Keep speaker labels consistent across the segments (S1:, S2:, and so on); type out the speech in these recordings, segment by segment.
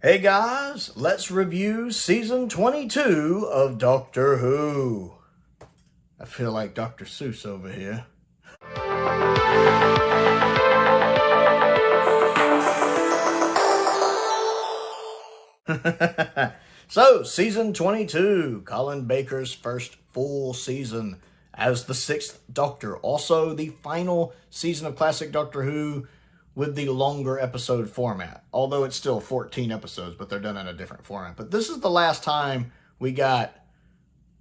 S1: Hey guys, let's review Season 22 of Doctor Who. I feel like Dr. Seuss over here. So, Season 22, Colin Baker's first full season as the 6th Doctor. Also, the final season of Classic Doctor Who with the longer episode format. Although it's still 14 episodes, but they're done in a different format. But this is the last time we got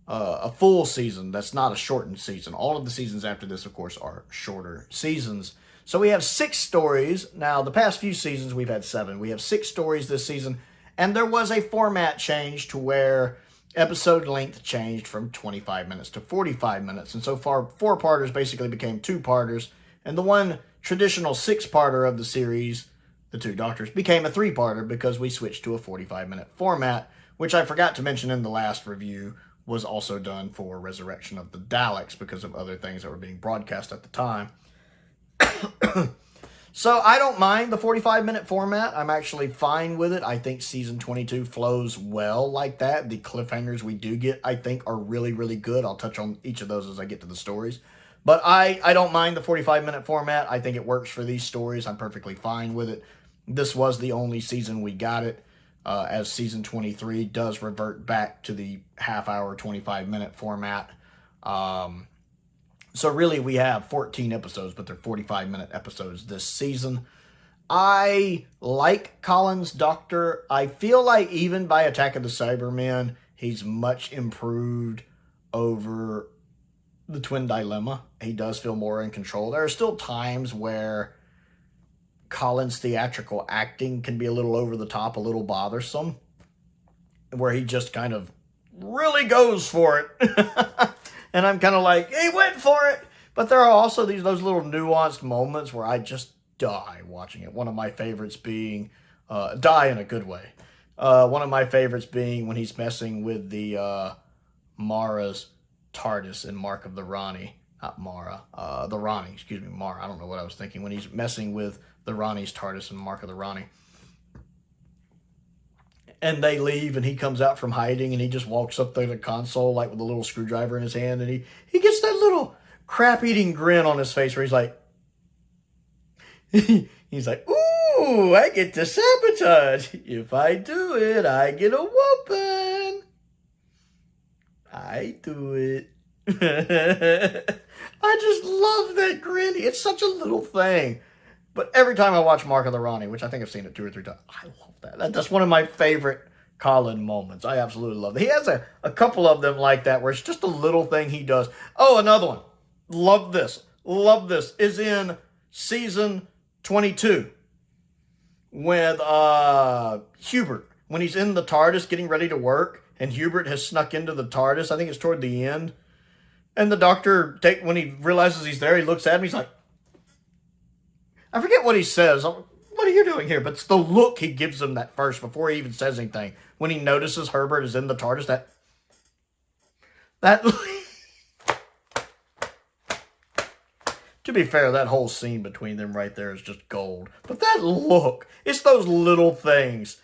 S1: a full season that's not a shortened season. All of the seasons after this, of course, are shorter seasons. So we have 6 stories. Now, the past few seasons, we've had 7. We have 6 stories this season. And there was a format change to where episode length changed from 25 minutes to 45 minutes. And so far, 4-parters basically became 2-parters. And the one traditional 6-parter of the series, The Two Doctors, became a 3-parter because we switched to a 45-minute format, which I forgot to mention in the last review was also done for Resurrection of the Daleks because of other things that were being broadcast at the time. So I don't mind the 45-minute format. I'm actually fine with it. I think Season 22 flows well like that. The cliffhangers we do get, I think, are really, really good. I'll touch on each of those as I get to the stories. But I don't mind the 45-minute format. I think it works for these stories. I'm perfectly fine with it. This was the only season we got it, as Season 23 does revert back to the half-hour, 25-minute format. So really, we have 14 episodes, but they're 45-minute episodes this season. I like Colin's Doctor. I feel like even by Attack of the Cybermen, he's much improved over the Twin Dilemma. He does feel more in control. There are still times where Colin's theatrical acting can be a little over the top, a little bothersome, where he just kind of really goes for it. And I'm kind of like, he went for it. But there are also those little nuanced moments where I just die watching it. One of my favorites being, die in a good way. One of my favorites being when he's messing with the Mara's Tardis in Mark of the Rani. Not Mara, the Rani, excuse me, Mara. I don't know what I was thinking. When he's messing with the Rani's Tardis in Mark of the Rani. And they leave, and he comes out from hiding, and he just walks up to the console, like with a little screwdriver in his hand, and he gets that little crap-eating grin on his face where he's like, ooh, I get to sabotage. If I do it, I get a whooping. I do it. I just love that grin. It's such a little thing. But every time I watch Mark of the Rani, which I think I've seen it 2 or 3 times, I love that. That's one of my favorite Colin moments. I absolutely love it. He has a couple of them like that where it's just a little thing he does. Oh, another one. Love this. Love this. Is in Season 22 with Hubert. When he's in the TARDIS getting ready to work, and Hubert has snuck into the TARDIS. I think it's toward the end. And the Doctor, when he realizes he's there, he looks at him. He's like, I forget what he says. What are you doing here? But it's the look he gives him that first before he even says anything. When he notices Herbert is in the TARDIS, that to be fair, that whole scene between them right there is just gold. But that look, it's those little things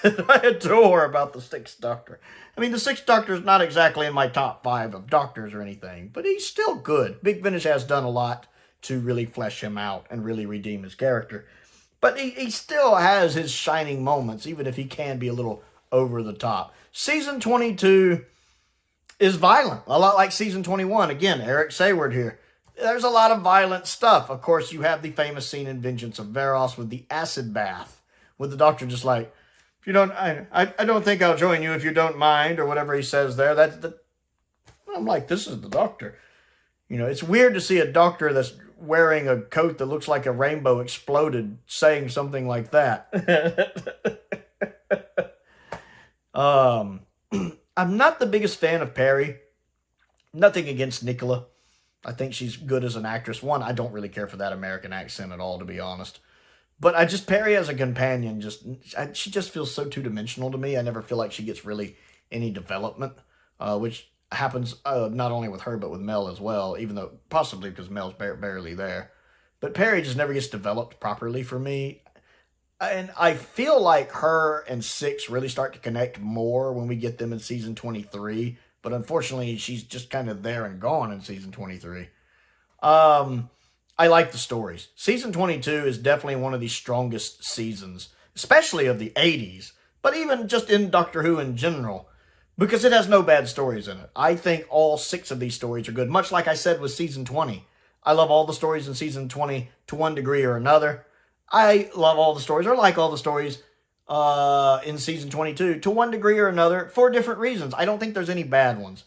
S1: that I adore about the 6th Doctor. I mean, the 6th Doctor is not exactly in my top 5 of Doctors or anything, but he's still good. Big Finish has done a lot to really flesh him out and really redeem his character. But he still has his shining moments, even if he can be a little over the top. Season 22 is violent, a lot like Season 21. Again, Eric Sayward here. There's a lot of violent stuff. Of course, you have the famous scene in Vengeance of Varos with the acid bath, with the Doctor just like, if you don't, I don't think I'll join you if you don't mind, or whatever he says there. I'm like, this is the Doctor. You know, it's weird to see a Doctor that's wearing a coat that looks like a rainbow exploded saying something like that. I'm not the biggest fan of Peri. Nothing against Nicola. I think she's good as an actress. One, I don't really care for that American accent at all, to be honest. But Peri as a companion, she just feels so two-dimensional to me. I never feel like she gets really any development, which happens not only with her, but with Mel as well, even though possibly because Mel's barely there. But Peri just never gets developed properly for me. And I feel like her and Six really start to connect more when we get them in season 23. But unfortunately, she's just kind of there and gone in season 23. I like the stories. Season 22 is definitely one of the strongest seasons, especially of the 80s, but even just in Doctor Who in general, because it has no bad stories in it. I think all 6 of these stories are good, much like I said with season 20. I love all the stories in season 20 to one degree or another. I love all the stories, or like all the stories in season 22 to one degree or another for different reasons. I don't think there's any bad ones.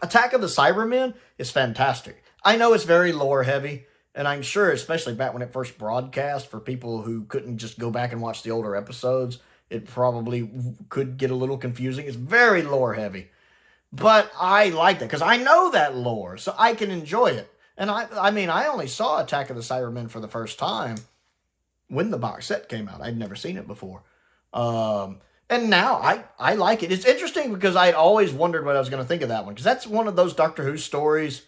S1: Attack of the Cybermen is fantastic. I know it's very lore heavy, and I'm sure, especially back when it first broadcast, for people who couldn't just go back and watch the older episodes, it probably could get a little confusing. It's very lore heavy. But I like that, because I know that lore, so I can enjoy it. And I mean, I only saw Attack of the Cybermen for the first time when the box set came out. I'd never seen it before. And now I like it. It's interesting because I'd always wondered what I was going to think of that one, because that's one of those Doctor Who stories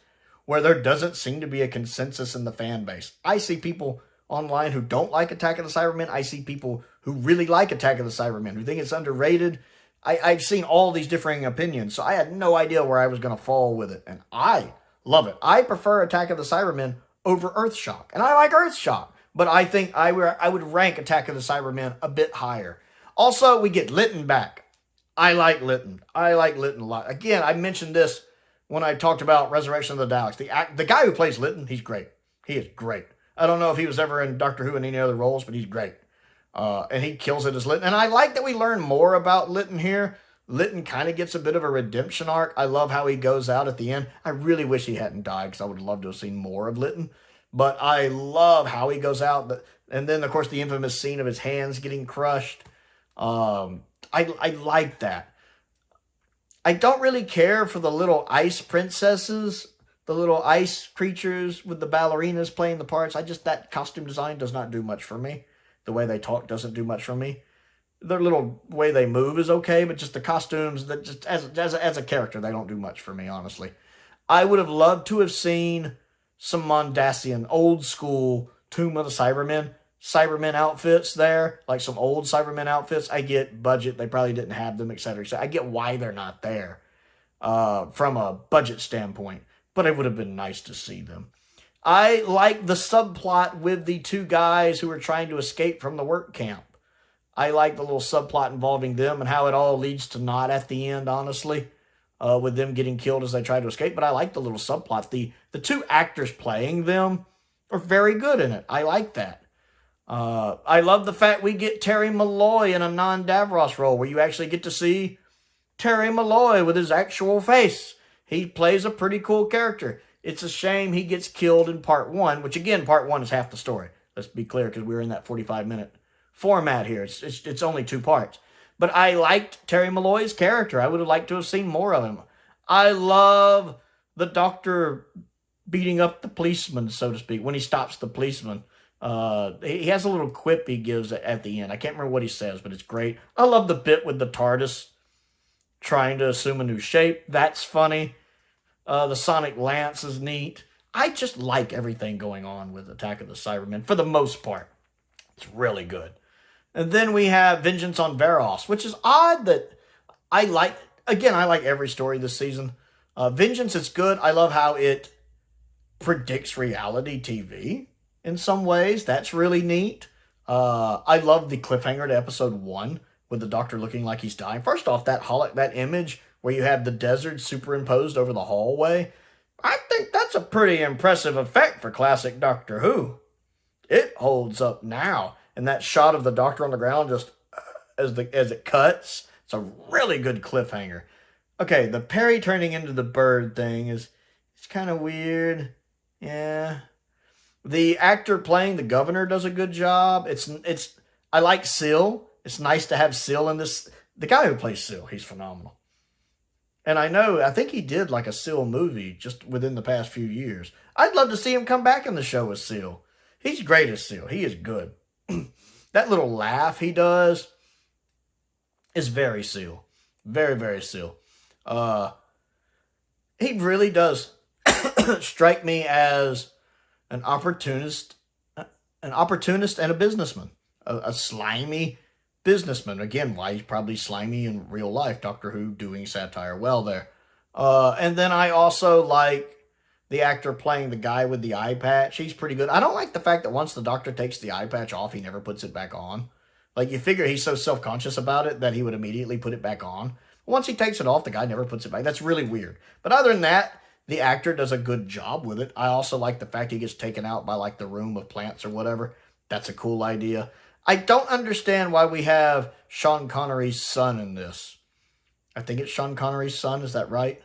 S1: where there doesn't seem to be a consensus in the fan base. I see people online who don't like Attack of the Cybermen. I see people who really like Attack of the Cybermen, who think it's underrated. I've seen all these differing opinions, so I had no idea where I was going to fall with it. And I love it. I prefer Attack of the Cybermen over Earthshock. And I like Earthshock, but I think I would rank Attack of the Cybermen a bit higher. Also, we get Lytton back. I like Lytton. I like Lytton a lot. Again, I mentioned this when I talked about Resurrection of the Daleks. The guy who plays Lytton, he's great. He is great. I don't know if he was ever in Doctor Who in any other roles, but he's great. And he kills it as Lytton. And I like that we learn more about Lytton here. Lytton kind of gets a bit of a redemption arc. I love how he goes out at the end. I really wish he hadn't died, because I would have loved to have seen more of Lytton. But I love how he goes out. And then, of course, the infamous scene of his hands getting crushed. I like that. I don't really care for the little ice princesses, the little ice creatures with the ballerinas playing the parts. That costume design does not do much for me. The way they talk doesn't do much for me. Their little way they move is okay, but just the costumes, that just as a character, they don't do much for me, honestly. I would have loved to have seen some Mondasian, old school Tomb of the Cybermen outfits there, like some old Cybermen outfits. I get budget, they probably didn't have them, etc. So I get why they're not there from a budget standpoint, but it would have been nice to see them. I like the subplot with the 2 guys who are trying to escape from the work camp. I like the little subplot involving them and how it all leads to naught at the end, honestly, with them getting killed as they try to escape. But I like the little subplot. The 2 actors playing them are very good in it. I like that. I love the fact we get Terry Malloy in a non-Davros role, where you actually get to see Terry Malloy with his actual face. He plays a pretty cool character. It's a shame he gets killed in part 1, which again, part 1 is half the story. Let's be clear, because we're in that 45-minute format here. It's only 2 parts. But I liked Terry Malloy's character. I would have liked to have seen more of him. I love the Doctor beating up the policeman, so to speak, when he stops the policeman. He has a little quip he gives at the end. I can't remember what he says, but it's great. I love the bit with the Tardis trying to assume a new shape. That's funny. The Sonic Lance is neat. I just like everything going on with Attack of the Cybermen, for the most part. It's really good. And then we have Vengeance on Varos, which is odd that I like. Again, I like every story this season. Vengeance is good. I love how it predicts reality TV in some ways. That's really neat. I love the cliffhanger to episode 1 with the Doctor looking like he's dying. First off, that image where you have the desert superimposed over the hallway, I think that's a pretty impressive effect for classic Doctor Who. It holds up now. And that shot of the Doctor on the ground just as it cuts, it's a really good cliffhanger. Okay, the Peri turning into the bird thing it's kind of weird. Yeah. The actor playing the governor does a good job. I like Syl. It's nice to have Syl in this. The guy who plays Syl, he's phenomenal. And I think he did like a Syl movie just within the past few years. I'd love to see him come back in the show as Syl. He's great as Syl. He is good. That little laugh he does is very Syl. Very, very Syl. He really does strike me as an opportunist and a businessman. a slimy businessman. Again, why he's probably slimy in real life. Doctor Who doing satire well there. And then I also like the actor playing the guy with the eye patch. He's pretty good. I don't like the fact that once the Doctor takes the eye patch off, he never puts it back on. Like, you figure he's so self-conscious about it that he would immediately put it back on. Once he takes it off, the guy never puts it back. That's really weird. But other than that, the actor does a good job with it. I also like the fact he gets taken out by, like, the room of plants or whatever. That's a cool idea. I don't understand why we have Sean Connery's son in this. I think it's Sean Connery's son, is that right?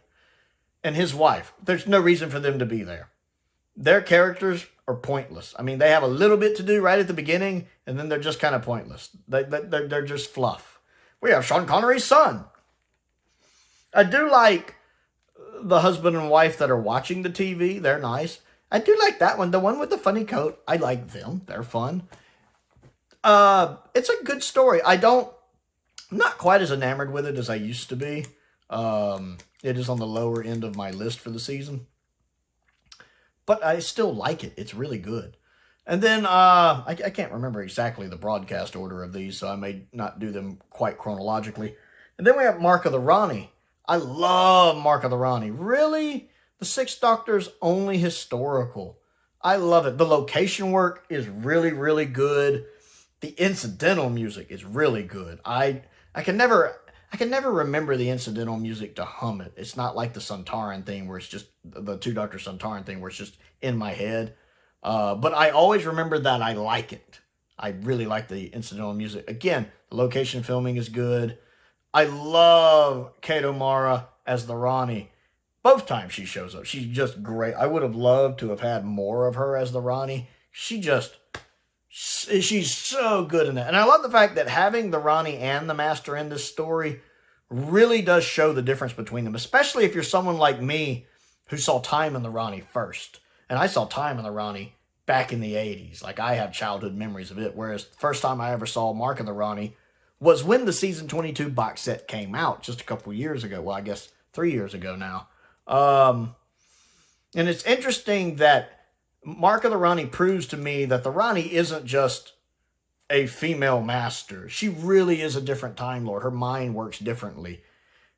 S1: And his wife. There's no reason for them to be there. Their characters are pointless. I mean, they have a little bit to do right at the beginning, and then they're just kind of pointless. They're just fluff. We have Sean Connery's son. I do like the husband and wife that are watching the TV. They're nice. I do like that one. The one with the funny coat. I like them. They're fun. It's a good story. I'm not quite as enamored with it as I used to be. It is on the lower end of my list for the season. But I still like it. It's really good. And then, I can't remember exactly the broadcast order of these, so I may not do them quite chronologically. And then we have Mark of the Rani. I love Mark of the Rani. Really? The Sixth Doctor's only historical. I love it. The location work is really, really good. The incidental music is really good. I can never remember the incidental music to hum it. It's not like the Sontaran thing where it's just the Two Doctor Sontaran thing where it's just in my head. But I always remember that I like it. I really like the incidental music. Again, the location filming is good. I love Kate O'Mara as the Rani. Both times she shows up, she's just great. I would have loved to have had more of her as the Rani. She's so good in that. And I love the fact that having the Rani and the Master in this story really does show the difference between them, especially if you're someone like me who saw Time in the Rani first. And I saw Time in the Rani back in the 80s. Like, I have childhood memories of it, whereas the first time I ever saw Mark of the Rani was when the season 22 box set came out just a couple years ago. Well, I guess 3 years ago now. And it's interesting that Mark of the Rani proves to me that the Rani isn't just a female master. She really is a different Time Lord. Her mind works differently.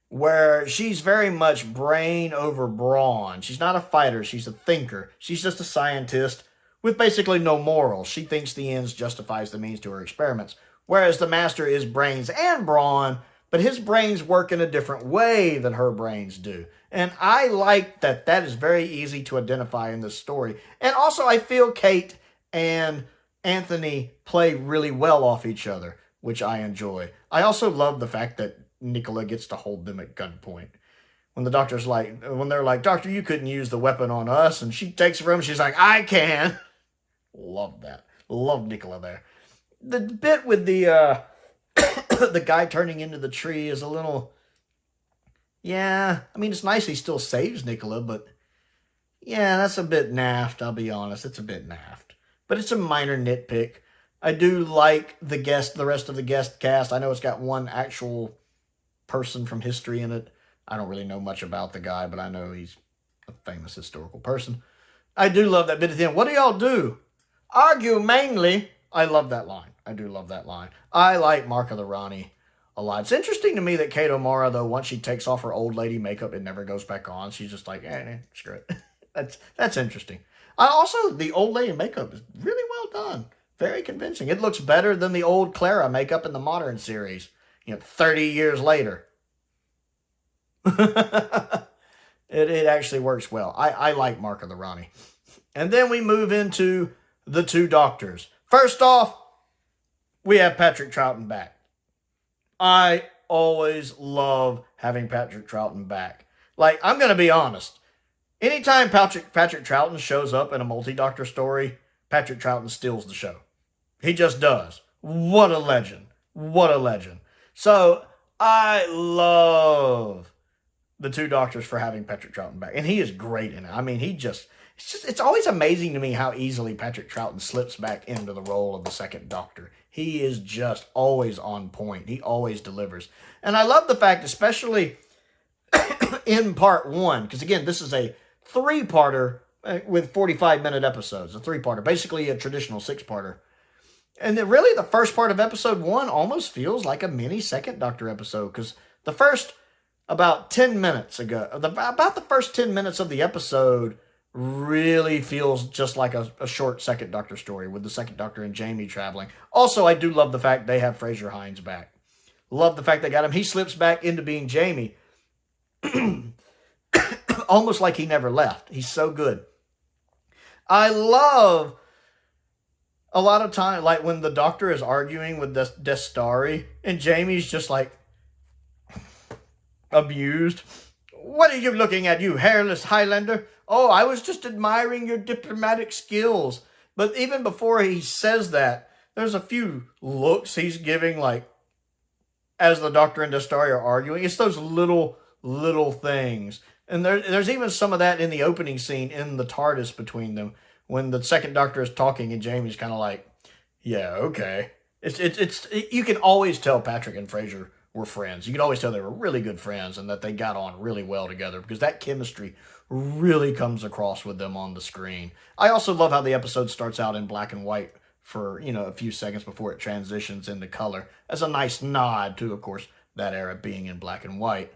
S1: Where she's very much brain over brawn. She's not a fighter. She's a thinker. She's just a scientist with basically no morals. She thinks the ends justifies the means to her experiments. Whereas the Master is brains and brawn, but his brains work in a different way than her brains do. And I like that that is very easy to identify in this story. And also I feel Kate and Anthony play really well off each other, which I enjoy. I also love the fact that Nicola gets to hold them at gunpoint. When the Doctor's like, when they're like, Doctor, you couldn't use the weapon on us, and she takes it from him, she's like, I can. Love that. Love Nicola there. The bit with the the guy turning into the tree is a little, yeah, I mean, it's nice he still saves Nicola, but yeah, that's a bit naffed, I'll be honest. It's a bit naffed. But it's a minor nitpick. I do like the rest of the guest cast. I know it's got one actual person from history in it. I don't really know much about the guy, but I know he's a famous historical person. I do love that bit at the end. What do y'all do? Argue mainly. I love that line. I do love that line. I like Mark of the Rani a lot. It's interesting to me that Kate O'Mara, though, once she takes off her old lady makeup, it never goes back on. She's just like, screw it. That's interesting. Also, the old lady makeup is really well done. Very convincing. It looks better than the old Clara makeup in the modern series. 30 years later. It actually works well. I like Mark of the Rani. And then we move into the two Doctors. First off, we have Patrick Troughton back. I always love having Patrick Troughton back. Like, I'm going to be honest. Anytime Patrick Troughton shows up in a multi-Doctor story, Patrick Troughton steals the show. He just does. What a legend. What a legend. So, I love the two Doctors for having Patrick Troughton back. And he is great in it. I mean, it's always amazing to me how easily Patrick Troughton slips back into the role of the second Doctor. He is just always on point. He always delivers. And I love the fact, especially in part one, because again, this is a three-parter with 45-minute episodes, a three-parter, basically a traditional six-parter. And really, the first part of episode 1 almost feels like a mini Second Doctor episode, because the first, about 10 minutes ago, about the first 10 minutes of the episode really feels just like a short Second Doctor story with the Second Doctor and Jamie traveling. Also, I do love the fact they have Fraser Hines back. Love the fact they got him. He slips back into being Jamie. Almost like he never left. He's so good. I love a lot of time, like when the Doctor is arguing with Destari and Jamie's just like abused. What are you looking at, you hairless Highlander? Oh, I was just admiring your diplomatic skills. But even before he says that, there's a few looks he's giving, like, as the Doctor and Destari are arguing. It's those little things. And there's even some of that in the opening scene in the TARDIS between them, when the Second Doctor is talking and Jamie's kind of like, yeah, okay. You can always tell Patrick and Fraser were friends. You can always tell they were really good friends and that they got on really well together, because that chemistry really comes across with them on the screen. I also love how the episode starts out in black and white for, a few seconds before it transitions into color, as a nice nod to, of course, that era being in black and white.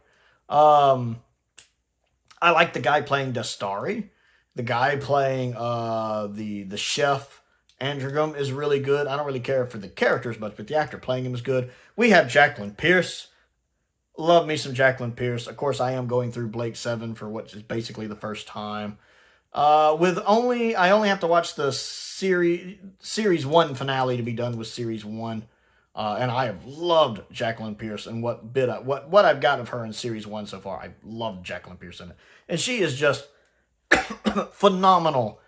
S1: I like the guy playing Destari. The guy playing the chef Androgum is really good. I don't really care for the characters much, but the actor playing him is good. We have Jacqueline Pierce. Love me some Jacqueline Pierce. Of course, I am going through Blake 7 for what is basically the first time. I only have to watch the series 1 finale to be done with series 1. And I have loved Jacqueline Pierce and what I've got of her in series 1 so far. I love Jacqueline Pierce in it. And she is just phenomenal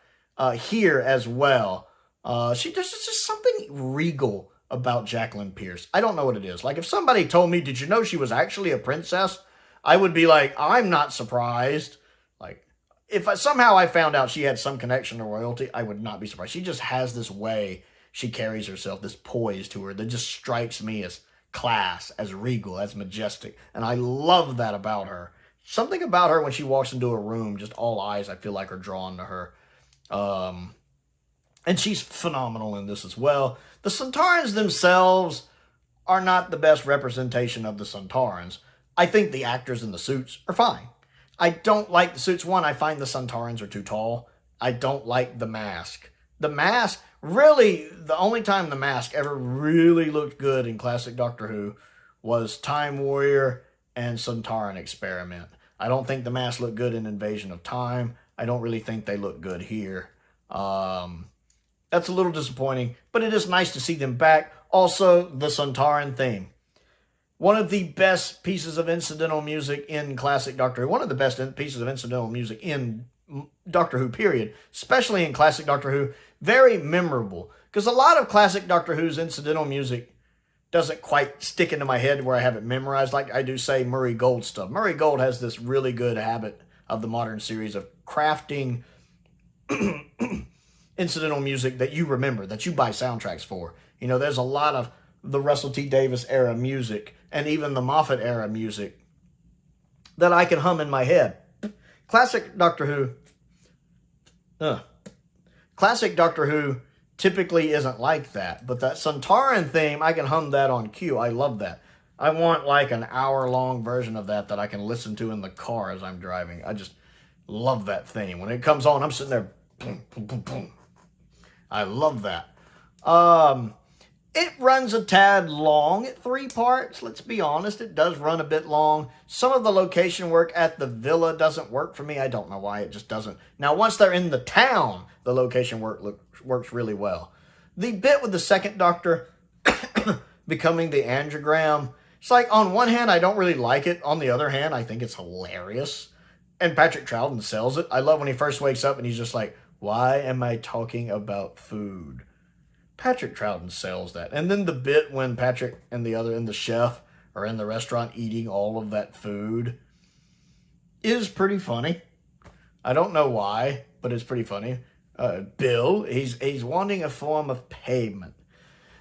S1: here as well. There's just something regal about Jacqueline Pierce. I don't know what it is. Like, if somebody told me, did you know she was actually a princess? I would be like, I'm not surprised. Like, if somehow I found out she had some connection to royalty, I would not be surprised. She just has this way she carries herself, this poise to her that just strikes me as class, as regal, as majestic. And I love that about her. Something about her when she walks into a room, just all eyes, I feel like, are drawn to her. And she's phenomenal in this as well. The Centaurans themselves are not the best representation of the Centaurans. I think the actors in the suits are fine. I don't like the suits. One, I find the Centaurans are too tall. I don't like the mask. The mask, really, the only time the mask ever really looked good in classic Doctor Who was Time Warrior and Centauran Experiment. I don't think the mask looked good in Invasion of Time. I don't really think they look good here. That's a little disappointing, but it is nice to see them back. Also, the Centauran theme. One of the best pieces of incidental music in classic Doctor Who. One of the best pieces of incidental music in Doctor Who, period. Especially in classic Doctor Who. Very memorable. Because a lot of classic Doctor Who's incidental music doesn't quite stick into my head where I have it memorized, like I do, say, Murray Gold stuff. Murray Gold has this really good habit of the modern series of crafting incidental music that you remember, that you buy soundtracks for. There's a lot of the Russell T. Davies era music and even the Moffat era music that I can hum in my head. Classic Doctor Who typically isn't like that, but that Centauran theme, I can hum that on cue. I love that. I want like an hour-long version of that I can listen to in the car as I'm driving. I just love that theme. When it comes on, I'm sitting there, boom, boom, boom, boom. I love that. It runs a tad long at 3 parts. Let's be honest, it does run a bit long. Some of the location work at the villa doesn't work for me. I don't know why, it just doesn't. Now, once they're in the town, the location works really well. The bit with the Second Doctor becoming the angiogram, it's like, on one hand, I don't really like it. On the other hand, I think it's hilarious. And Patrick Troughton sells it. I love when he first wakes up and he's just like, why am I talking about food? Patrick Troughton sells that. And then the bit when Patrick and the chef are in the restaurant eating all of that food is pretty funny. I don't know why, but it's pretty funny. Bill, he's wanting a form of payment.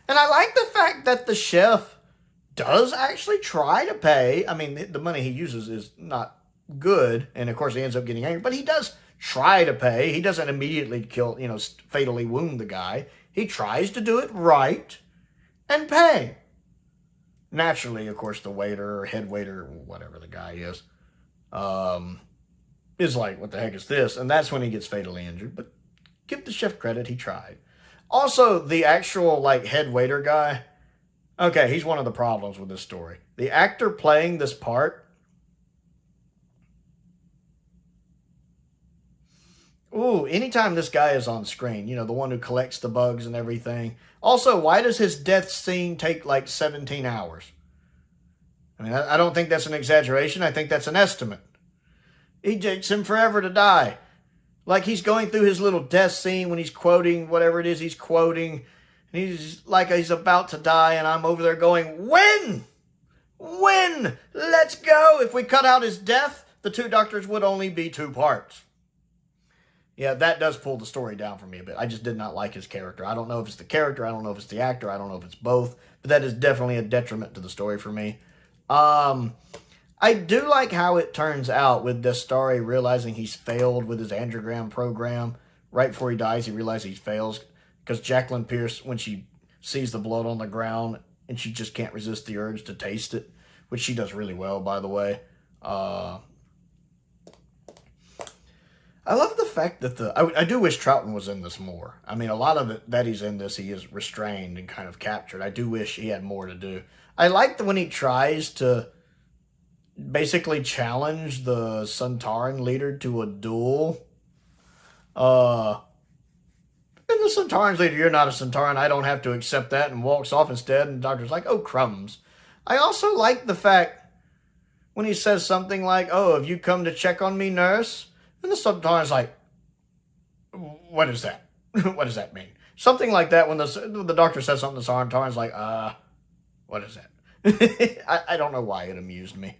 S1: And I like the fact that the chef does actually try to pay. I mean, the money he uses is not good, and of course he ends up getting angry, but he does try to pay. He doesn't immediately kill, fatally wound the guy. He tries to do it right and pay. Naturally, of course, the waiter or head waiter, whatever the guy is like, what the heck is this? And that's when he gets fatally injured. But give the chef credit, he tried. Also, the actual like head waiter guy, okay, he's one of the problems with this story. The actor playing this part, anytime this guy is on screen, you know, the one who collects the bugs and everything. Also, why does his death scene take like 17 hours? I mean, I don't think that's an exaggeration. I think that's an estimate. It takes him forever to die. Like he's going through his little death scene when he's quoting whatever it is he's quoting. And he's like he's about to die, and I'm over there going, when? When? Let's go. If we cut out his death, the two doctors would only be 2 parts. Yeah, that does pull the story down for me a bit. I just did not like his character. I don't know if it's the character. I don't know if it's the actor. I don't know if it's both. But that is definitely a detriment to the story for me. I do like how it turns out with Destari realizing he's failed with his angiogram program. Right before he dies, he realizes he fails. Because Jacqueline Pierce, when she sees the blood on the ground, and she just can't resist the urge to taste it, which she does really well, by the way. I love the fact that I do wish Troughton was in this more. I mean, a lot of it that he's in this, he is restrained and kind of captured. I do wish he had more to do. I like when he tries to basically challenge the Centauran leader to a duel. And the Centauran's leader, you're not a Centauran, I don't have to accept that, and walks off instead, and the doctor's like, oh, crumbs. I also like the fact when he says something like, oh, have you come to check on me, nurse? And the Centauran's like, what is that? What does that mean? Something like that when the doctor says something, the Centauran's like, what is that? I don't know why it amused me.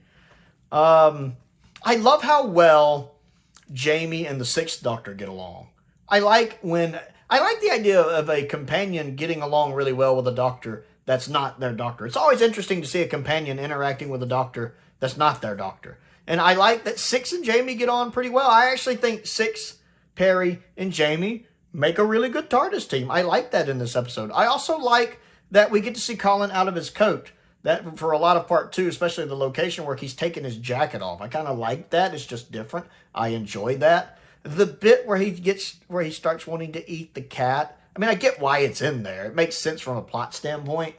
S1: I love how well Jamie and the Sixth Doctor get along. I like the idea of a companion getting along really well with a doctor that's not their doctor. It's always interesting to see a companion interacting with a doctor that's not their doctor. And I like that Six and Jamie get on pretty well. I actually think Six, Peri, and Jamie make a really good TARDIS team. I like that in this episode. I also like that we get to see Colin out of his coat. That for a lot of part 2, especially the location work, he's taking his jacket off. I kind of like that. It's just different. I enjoy that. The bit where he starts wanting to eat the cat. I mean, I get why it's in there. It makes sense from a plot standpoint,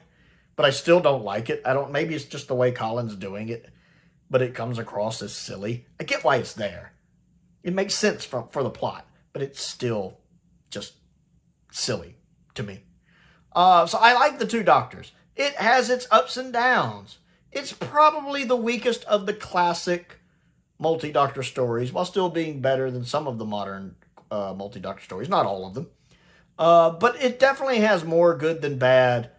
S1: but I still don't like it. Maybe it's just the way Colin's doing it, but it comes across as silly. I get why it's there. It makes sense for the plot, but it's still just silly to me. So I like the 2 doctors. It has its ups and downs. It's probably the weakest of the classic multi-doctor stories, while still being better than some of the modern multi-doctor stories. Not all of them. But it definitely has more good than bad.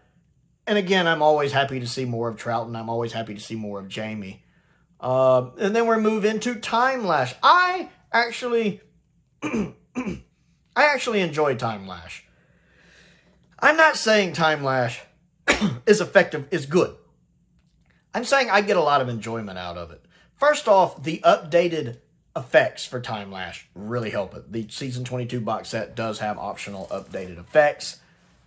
S1: And again, I'm always happy to see more of Troughton. I'm always happy to see more of Jamie. And then we move into Timelash. I actually enjoy Timelash. I'm not saying Timelash is effective, is good. I'm saying I get a lot of enjoyment out of it. First off, the updated effects for Timelash really help it. The Season 22 box set does have optional updated effects.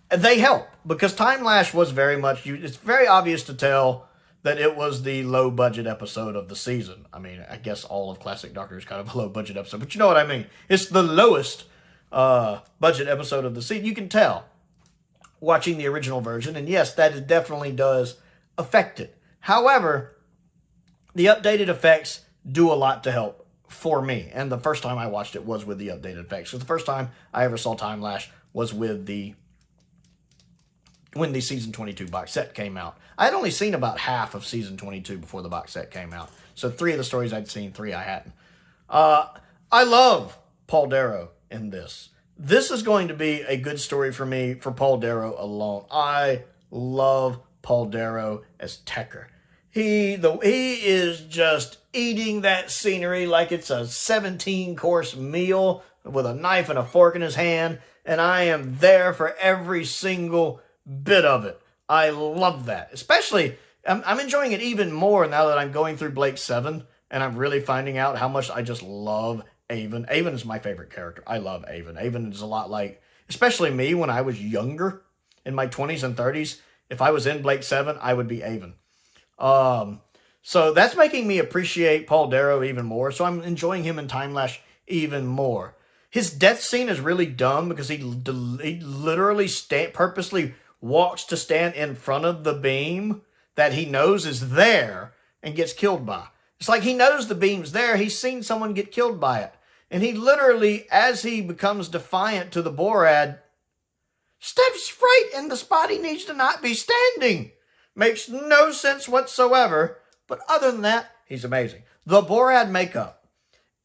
S1: They help, because Timelash was very much, it's very obvious to tell that it was the low-budget episode of the season. I mean, I guess all of Classic Doctor is kind of a low-budget episode, but you know what I mean. It's the lowest budget episode of the season. You can tell watching the original version, and yes, that definitely does affect it. However, the updated effects do a lot to help for me, and the first time I watched it was with the updated effects. So the first time I ever saw Timelash was when the Season 22 box set came out. I had only seen about half of Season 22 before the box set came out. So 3 of the stories I'd seen, 3 I hadn't. I love Paul Darrow in this. This is going to be a good story for me for Paul Darrow alone. I love Paul Darrow as Tecker. He is just eating that scenery like it's a 17-course meal with a knife and a fork in his hand, and I am there for every single bit of it. I love that. Especially, I'm enjoying it even more now that I'm going through Blake 7, and I'm really finding out how much I just love Avon. Avon is my favorite character. I love Avon. Avon is a lot like Especially me when I was younger, in my 20s and 30s. If I was in Blake 7, I would be Avon. So that's making me appreciate Paul Darrow even more. So I'm enjoying him in Timelash even more. His death scene is really dumb because he literally purposely walks to stand in front of the beam that he knows is there and gets killed by. It's like he knows the beam's there. He's seen someone get killed by it. And he literally, as he becomes defiant to the Borad, steps right in the spot he needs to not be standing. Makes no sense whatsoever. But other than that, he's amazing. The Borad makeup.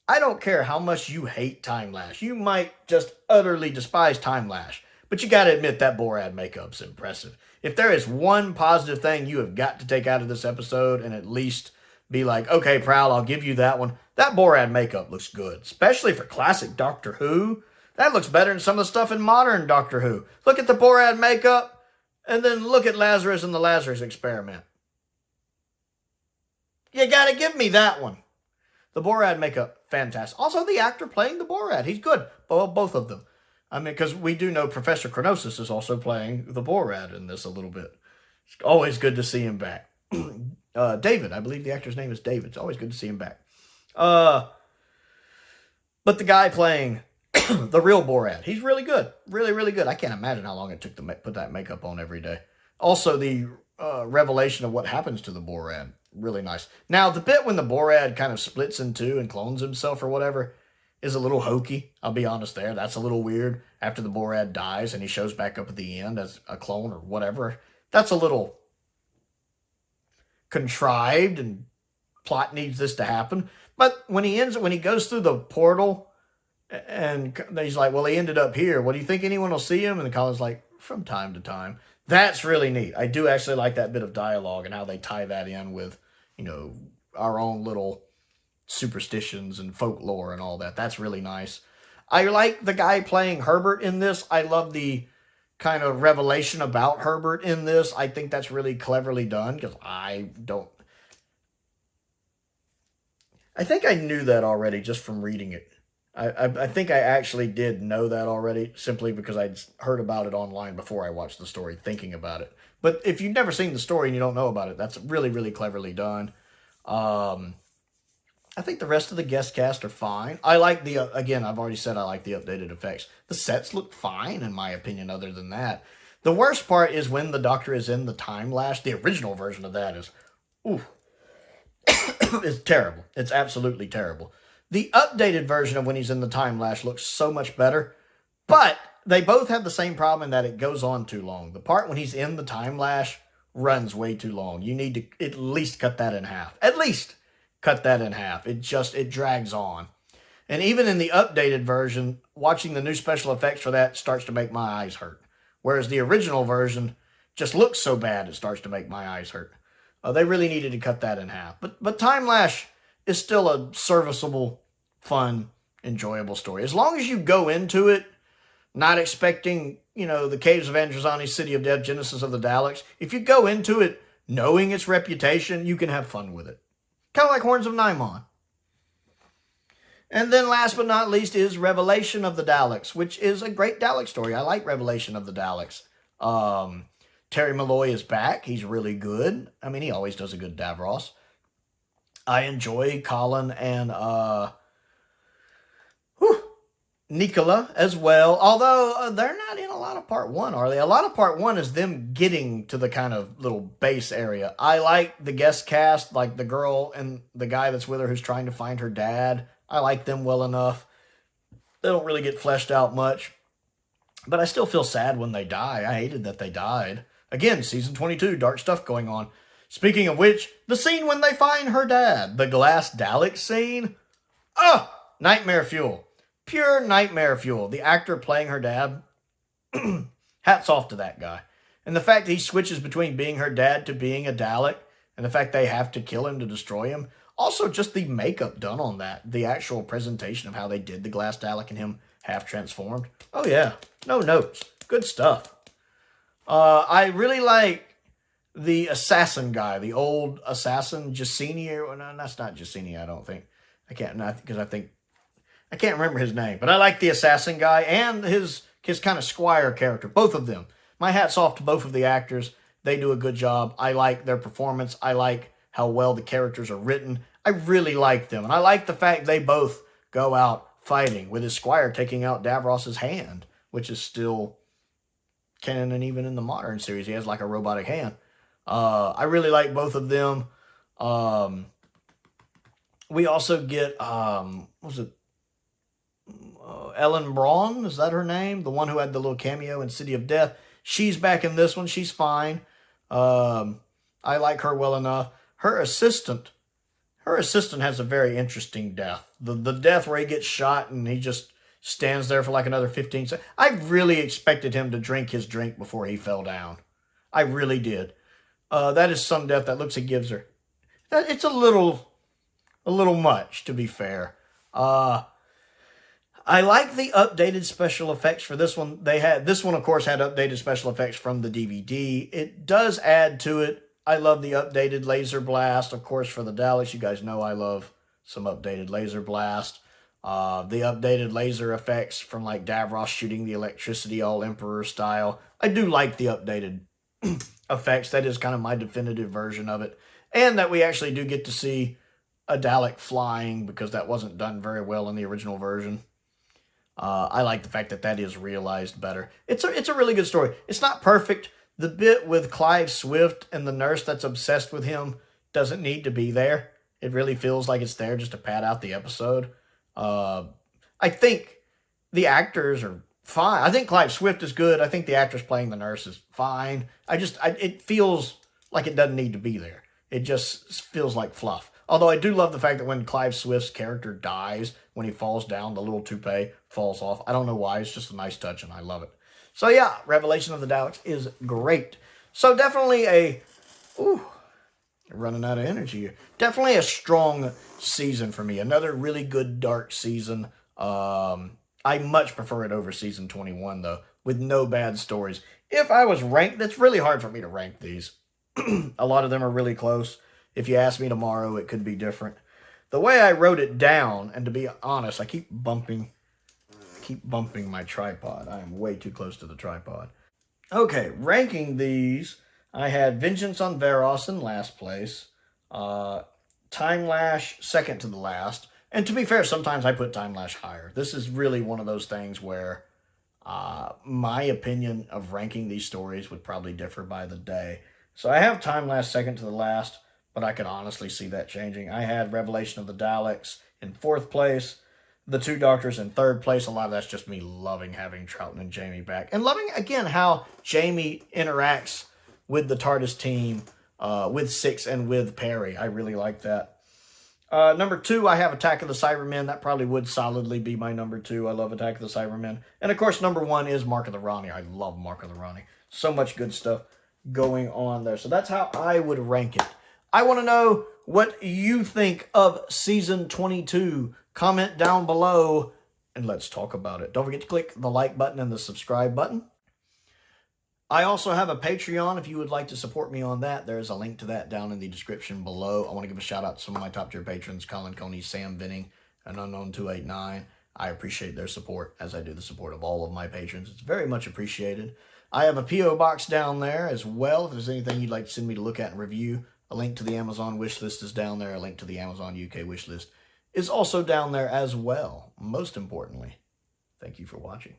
S1: I don't care how much you hate Timelash. You might just utterly despise Timelash. But you got to admit that Borad makeup's impressive. If there is one positive thing you have got to take out of this episode and at least be like, okay, Prowl, I'll give you that one. That Borad makeup looks good, especially for classic Doctor Who. That looks better than some of the stuff in modern Doctor Who. Look at the Borad makeup, and then look at Lazarus and the Lazarus Experiment. You got to give me that one. The Borad makeup, fantastic. Also, the actor playing the Borad, he's good. Both of them. I mean, because we do know Professor Chronosis is also playing the Borad in this a little bit. It's always good to see him back. David, I believe the actor's name is David. It's always good to see him back. But the guy playing the real Borad, he's really good. Really, really good. I can't imagine how long it took to put that makeup on every day. Also, the revelation of what happens to the Borad, really nice. Now, the bit when the Borad kind of splits in two and clones himself or whatever is a little hokey. I'll be honest there. That's a little weird. After the Borad dies and he shows back up at the end as a clone or whatever. That's a little contrived and plot needs this to happen. But when he goes through the portal and he's like, well, he ended up here. Well, do you think anyone will see him? And the Colin's like, from time to time. That's really neat. I do actually like that bit of dialogue and how they tie that in with, you know, our own little superstitions and folklore and all that. That's really nice. I like the guy playing Herbert in this. I love the kind of revelation about Herbert in this. I think that's really cleverly done because I think I knew that already just from reading it. I think I actually did know that already simply because I'd heard about it online before I watched the story, thinking about it. But if you've never seen the story and you don't know about it, that's really, really cleverly done. I think the rest of the guest cast are fine. I like again, I've already said I like the updated effects. The sets look fine, in my opinion, other than that. The worst part is when the Doctor is in the Timelash. The original version of that is, oof, it's terrible. It's absolutely terrible. The updated version of when he's in the Timelash looks so much better, but they both have the same problem in that it goes on too long. The part when he's in the Timelash runs way too long. You need to at least cut that in half. At least cut that in half. It drags on. And even in the updated version, watching the new special effects for that starts to make my eyes hurt. Whereas the original version just looks so bad it starts to make my eyes hurt. They really needed to cut that in half. But Timelash is still a serviceable, fun, enjoyable story. As long as you go into it not expecting, you know, the Caves of Androzani, City of Death, Genesis of the Daleks. If you go into it knowing its reputation, you can have fun with it. Kind of like Horns of Nimon. And then last but not least is Revelation of the Daleks, which is a great Dalek story. I like Revelation of the Daleks. Terry Malloy is back. He's really good. I mean, he always does a good Davros. I enjoy Colin and Nicola as well. Although they're not in a lot of part one, are they? A lot of part one is them getting to the kind of little base area. I like the guest cast, like the girl and the guy that's with her who's trying to find her dad. I like them well enough. They don't really get fleshed out much. But I still feel sad when they die. I hated that they died. Again, season 22, dark stuff going on. Speaking of which, the scene when they find her dad. The glass Dalek scene. Oh, nightmare fuel. Pure nightmare fuel. The actor playing her dad. Hats off to that guy. And the fact that he switches between being her dad to being a Dalek. And the fact they have to kill him to destroy him. Also, just the makeup done on that. The actual presentation of how they did the glass Dalek and him half transformed. Oh yeah. No notes. Good stuff. I really like the assassin guy. The old assassin, Giacini. No, that's not Giacini, I don't think. I can't remember his name. But I like the assassin guy and his his kind of Squire character. Both of them. My hat's off to both of the actors. They do a good job. I like their performance. I like how well the characters are written. I really like them. And I like the fact they both go out fighting, with his Squire taking out Davros's hand, which is still canon, and even in the modern series, he has like a robotic hand. I really like both of them. We also get, what was it? Ellen Braun, is that her name? The one who had the little cameo in City of Death. She's back in this one. She's fine. I like her well enough. Her assistant has a very interesting death. The death where he gets shot and he just stands there for like another 15 seconds. I really expected him to drink his drink before he fell down. I really did. That is some death that looks and gives her. It's a little much, to be fair. I like the updated special effects for this one. This one, of course, had updated special effects from the DVD. It does add to it. I love the updated laser blast, of course, for the Daleks. You guys know I love some updated laser blast. The updated laser effects from like Davros shooting the electricity all Emperor style. I do like the updated effects. That is kind of my definitive version of it. And that we actually do get to see a Dalek flying, because that wasn't done very well in the original version. I like the fact that that is realized better. It's a really good story. It's not perfect. The bit with Clive Swift and the nurse that's obsessed with him doesn't need to be there. It really feels like it's there just to pad out the episode. I think the actors are fine. I think Clive Swift is good. I think the actress playing the nurse is fine. It feels like it doesn't need to be there. It just feels like fluff. Although I do love the fact that when Clive Swift's character dies, when he falls down, the little toupee falls off. I don't know why. It's just a nice touch, and I love it. So yeah, Revelation of the Daleks is great. So definitely running out of energy here. Definitely a strong season for me. Another really good dark season. I much prefer it over season 21, though, with no bad stories. If I was ranked, that's really hard for me to rank these. A lot of them are really close. If you ask me tomorrow, it could be different. The way I wrote it down, and to be honest, I keep bumping my tripod. I am way too close to the tripod. Okay, ranking these, I had Vengeance on Varos in last place. Timelash second to the last. And to be fair, sometimes I put Timelash higher. This is really one of those things where my opinion of ranking these stories would probably differ by the day. So I have Timelash second to the last, but I could honestly see that changing. I had Revelation of the Daleks in fourth place. The Two Doctors in third place. A lot of that's just me loving having Troughton and Jamie back. And loving, again, how Jamie interacts with the TARDIS team, with Six and with Peri. I really like that. Number 2, I have Attack of the Cybermen. That probably would solidly be my number 2. I love Attack of the Cybermen. And, of course, number 1 is Mark of the Rani. I love Mark of the Rani. So much good stuff going on there. So that's how I would rank it. I want to know what you think of Season 22. Comment down below, and let's talk about it. Don't forget to click the like button and the subscribe button. I also have a Patreon if you would like to support me on that. There's a link to that down in the description below. I want to give a shout out to some of my top tier patrons, Colin Coney, Sam Venning, and Unknown289. I appreciate their support, as I do the support of all of my patrons. It's very much appreciated. I have a P.O. box down there as well. If there's anything you'd like to send me to look at and review, a link to the Amazon wishlist is down there. A link to the Amazon UK wishlist is also down there as well. Most importantly, thank you for watching.